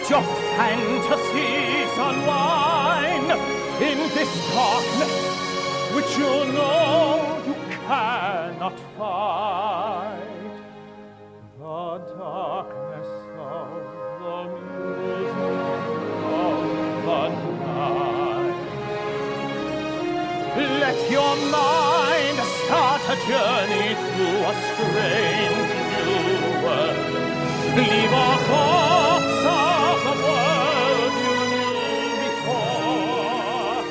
Your fantasies unwind in this darkness which you know you cannot fight. The darkness of the music of the night. Let your mind start a journey through a strange new world. Leave our thoughts of the world you knew before.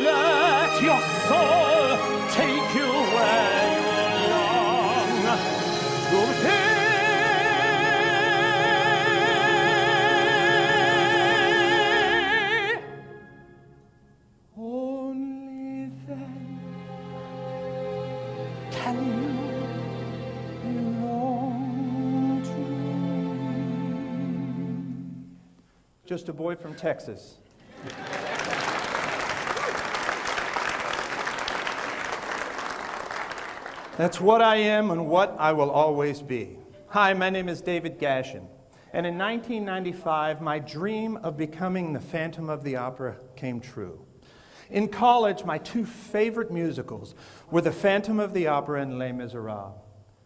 Let your soul take you where you long to be. Only then can you belong to me. Just a boy from Texas. That's what I am and what I will always be. Hi, my name is David Gaschen, and in 1995, my dream of becoming the Phantom of the Opera came true. In college, my two favorite musicals were The Phantom of the Opera and Les Miserables.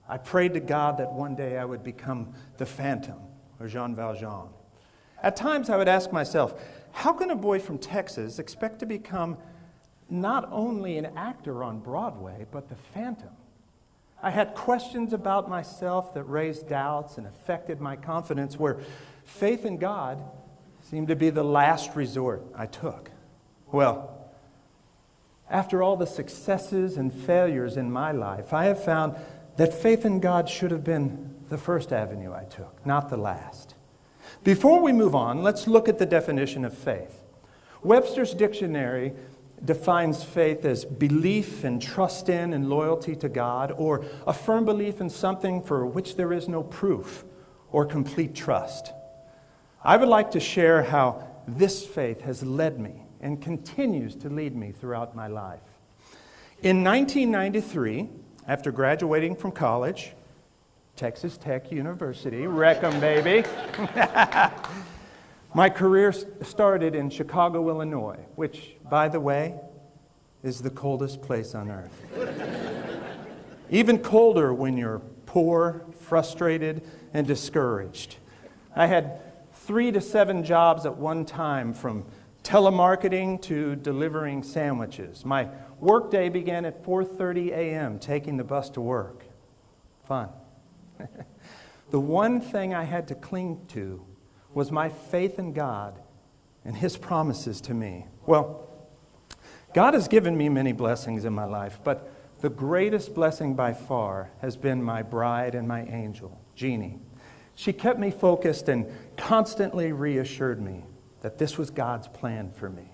I prayed to God that one day I would become the Phantom, or Jean Valjean. At times, I would ask myself, how can a boy from Texas expect to become not only an actor on Broadway, but the Phantom? I had questions about myself that raised doubts and affected my confidence, where faith in God seemed to be the last resort I took. Well, after all the successes and failures in my life, I have found that faith in God should have been the first avenue I took, not the last. Before we move on, let's look at the definition of faith. Webster's dictionary defines faith as belief and trust in and loyalty to God, or a firm belief in something for which there is no proof or complete trust. I would like to share how this faith has led me and continues to lead me throughout my life. In 1993, after graduating from college, Texas Tech University, wreck 'em, baby. My career started in Chicago, Illinois, which, by the way, is the coldest place on earth. Even colder when you're poor, frustrated, and discouraged. I had 3 to 7 jobs at one time, from telemarketing to delivering sandwiches. My workday began at 4:30 a.m., taking the bus to work. Fun. The one thing I had to cling to was my faith in God and His promises to me. Well, God has given me many blessings in my life, but the greatest blessing by far has been my bride and my angel, Jeanne. She kept me focused and constantly reassured me that this was God's plan for me.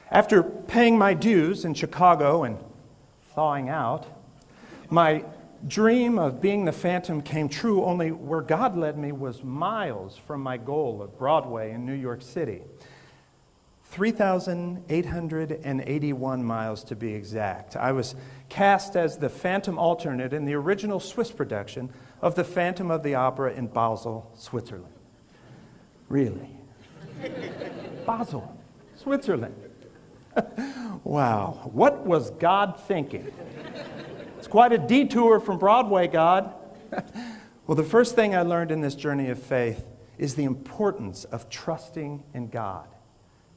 After paying my dues in Chicago and thawing out, my dream of being the Phantom came true, only where God led me was miles from my goal of Broadway in New York City. 3,881 miles to be exact. I was cast as the Phantom alternate in the original Swiss production of The Phantom of the Opera in Basel, Switzerland. Really? Basel, Switzerland. Wow, what was God thinking? It's quite a detour from Broadway, God. Well, the first thing I learned in this journey of faith is the importance of trusting in God.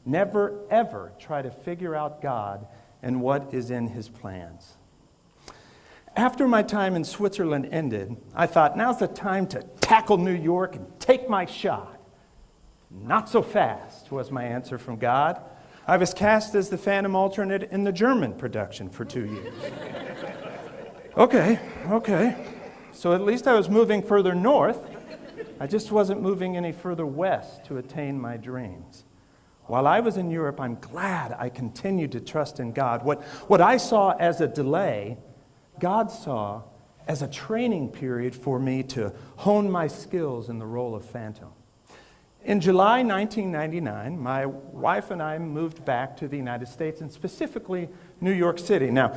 Never, ever try to figure out God and what is in His plans. After my time in Switzerland ended, I thought, now's the time to tackle New York and take my shot. Not so fast, was my answer from God. I was cast as the Phantom alternate in the German production for 2 years. Okay. So at least I was moving further north. I just wasn't moving any further west to attain my dreams. While I was in Europe, I'm glad I continued to trust in God. What I saw as a delay, God saw as a training period for me to hone my skills in the role of Phantom. In July 1999, my wife and I moved back to the United States, and specifically New York City. Now,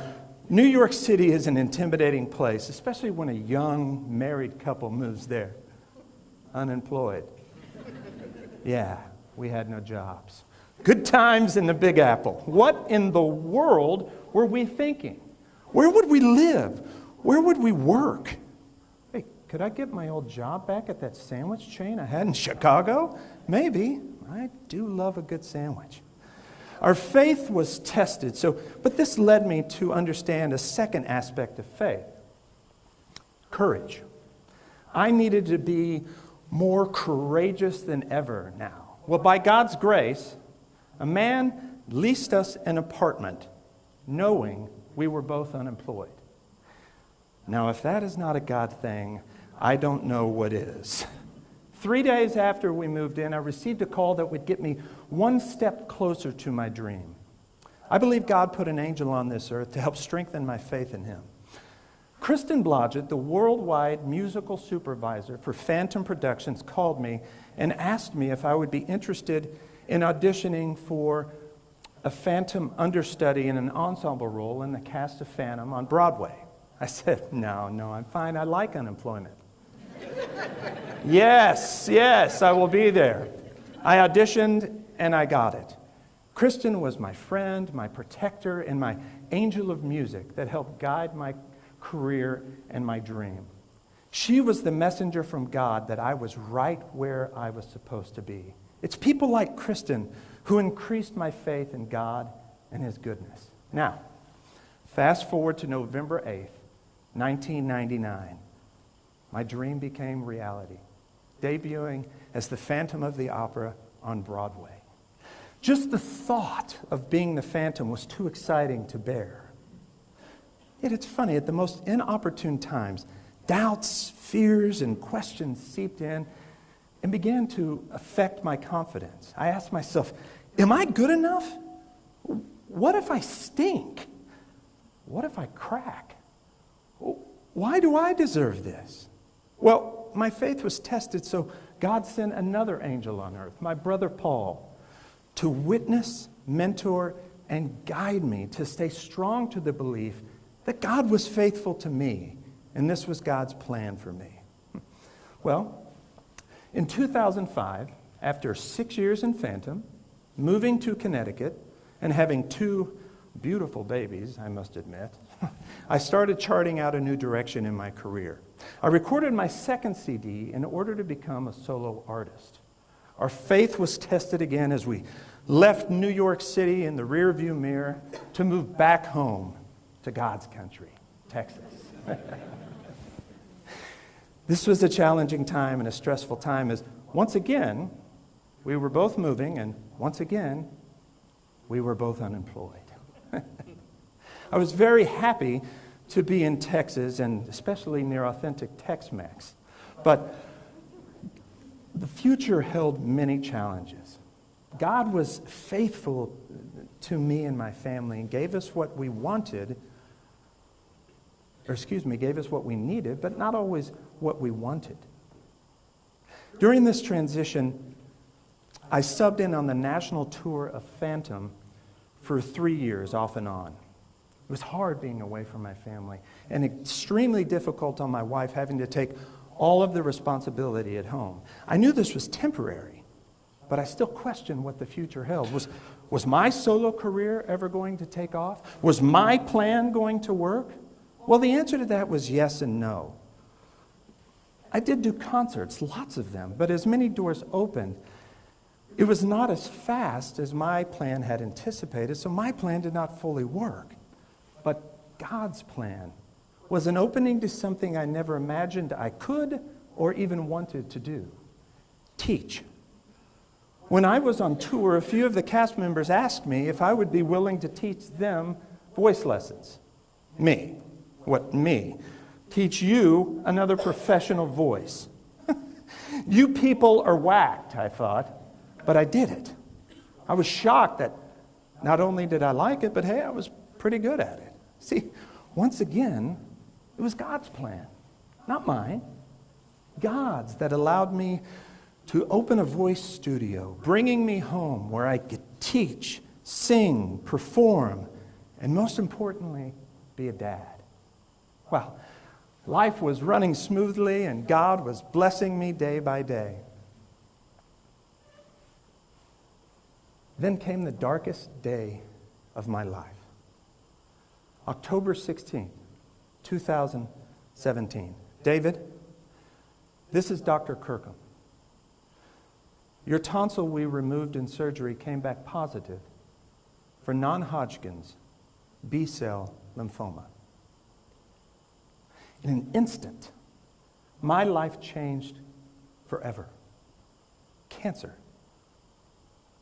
New York City is an intimidating place, especially when a young married couple moves there. Unemployed. Yeah, we had no jobs. Good times in the Big Apple. What in the world were we thinking? Where would we live? Where would we work? Hey, could I get my old job back at that sandwich chain I had in Chicago? Maybe. I do love a good sandwich. Our faith was tested, but this led me to understand a second aspect of faith. Courage. I needed to be more courageous than ever now. Well, by God's grace, a man leased us an apartment, knowing we were both unemployed. Now, if that is not a God thing, I don't know what is. 3 days after we moved in, I received a call that would get me one step closer to my dream. I believe God put an angel on this earth to help strengthen my faith in him. Kristen Blodgett, the worldwide musical supervisor for Phantom Productions, called me and asked me if I would be interested in auditioning for a Phantom understudy in an ensemble role in the cast of Phantom on Broadway. I said, no, I'm fine. I like unemployment. Yes, I will be there. I auditioned and I got it. Kristen was my friend, my protector, and my angel of music that helped guide my career and my dream. She was the messenger from God that I was right where I was supposed to be. It's people like Kristen who increased my faith in God and his goodness. Now, fast forward to November 8th, 1999. My dream became reality, debuting as the Phantom of the Opera on Broadway. Just the thought of being the Phantom was too exciting to bear. Yet it's funny, at the most inopportune times, doubts, fears, and questions seeped in and began to affect my confidence. I asked myself, am I good enough? What if I stink? What if I crack? Why do I deserve this? Well, my faith was tested, so God sent another angel on earth, my brother Paul, to witness, mentor, and guide me to stay strong to the belief that God was faithful to me, and this was God's plan for me. Well, in 2005, after 6 years in Phantom, moving to Connecticut, and having 2 beautiful babies, I must admit, I started charting out a new direction in my career. I recorded my second CD in order to become a solo artist. Our faith was tested again as we left New York City in the rearview mirror to move back home to God's country, Texas. This was a challenging time and a stressful time as once again, we were both moving and once again, we were both unemployed. I was very happy to be in Texas and especially near authentic Tex-Mex. But the future held many challenges. God was faithful to me and my family and gave us what we wanted, gave us what we needed, but not always what we wanted. During this transition, I subbed in on the national tour of Phantom for 3 years, off and on. It was hard being away from my family and extremely difficult on my wife having to take all of the responsibility at home. I knew this was temporary, but I still questioned what the future held. Was my solo career ever going to take off? Was my plan going to work? Well, the answer to that was yes and no. I did do concerts, lots of them, but as many doors opened, it was not as fast as my plan had anticipated, so my plan did not fully work. But God's plan was an opening to something I never imagined I could or even wanted to do: teach. When I was on tour, a few of the cast members asked me if I would be willing to teach them voice lessons. Me. What me? Teach you another professional voice. You people are whacked, I thought, but I did it. I was shocked that not only did I like it, but hey, I was pretty good at it. See, once again, it was God's plan, not mine. God's, that allowed me to open a voice studio, bringing me home where I could teach, sing, perform, and most importantly, be a dad. Well, life was running smoothly and God was blessing me day by day. Then came the darkest day of my life. October 16th, 2017. David, this is Dr. Kirkham. Your tonsil we removed in surgery came back positive for non-Hodgkin's B-cell lymphoma. In an instant, my life changed forever. Cancer.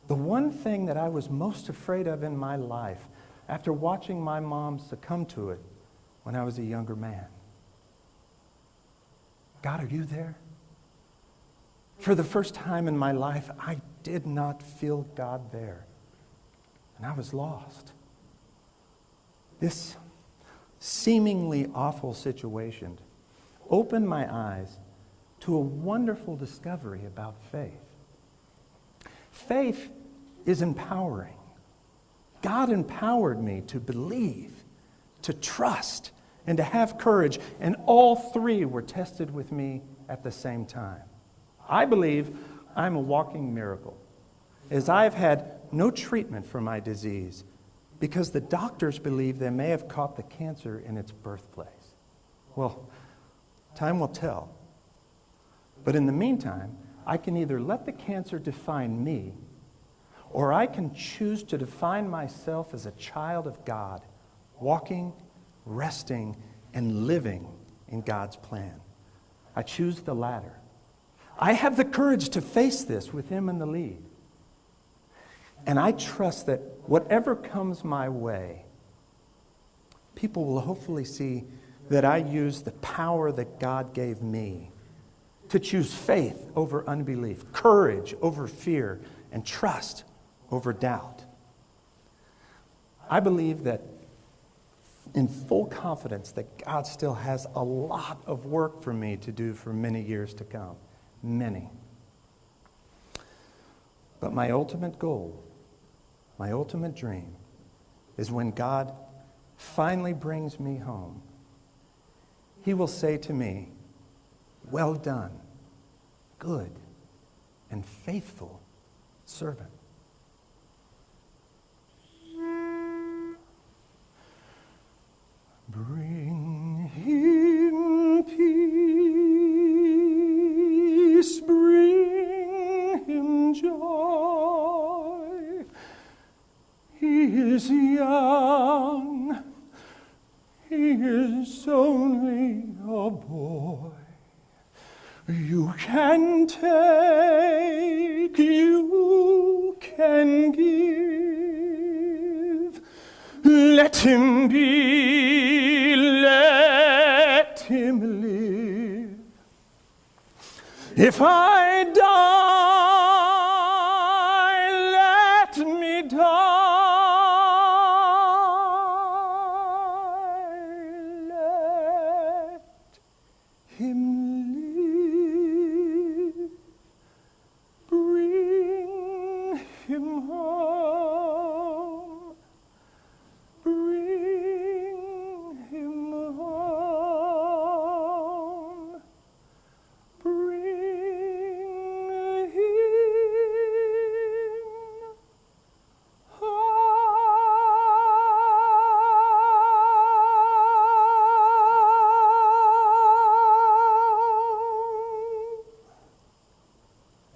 The one thing that I was most afraid of in my life after watching my mom succumb to it when I was a younger man. God, are you there? For the first time in my life, I did not feel God there. And I was lost. This seemingly awful situation opened my eyes to a wonderful discovery about faith. Faith is empowering. God empowered me to believe, to trust, and to have courage, and all three were tested with me at the same time. I believe I'm a walking miracle, as I've had no treatment for my disease because the doctors believe they may have caught the cancer in its birthplace. Well, time will tell. But in the meantime, I can either let the cancer define me, or I can choose to define myself as a child of God, walking, resting, and living in God's plan. I choose the latter. I have the courage to face this with Him in the lead. And I trust that whatever comes my way, people will hopefully see that I use the power that God gave me to choose faith over unbelief, courage over fear, and trust over doubt. I believe that in full confidence that God still has a lot of work for me to do for many years to come. Many. But my ultimate goal, my ultimate dream, is when God finally brings me home, He will say to me, "Well done, good and faithful servant." Bring Him peace, bring Him joy. He is young, He is only a boy. You can take, you can give. Let Him be, let Him live. If I die, let me die. Let Him live. Bring Him home. Bring Him home. Bring Him home.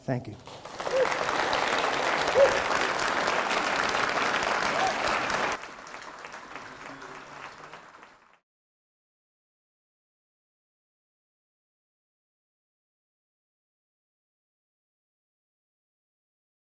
Thank you.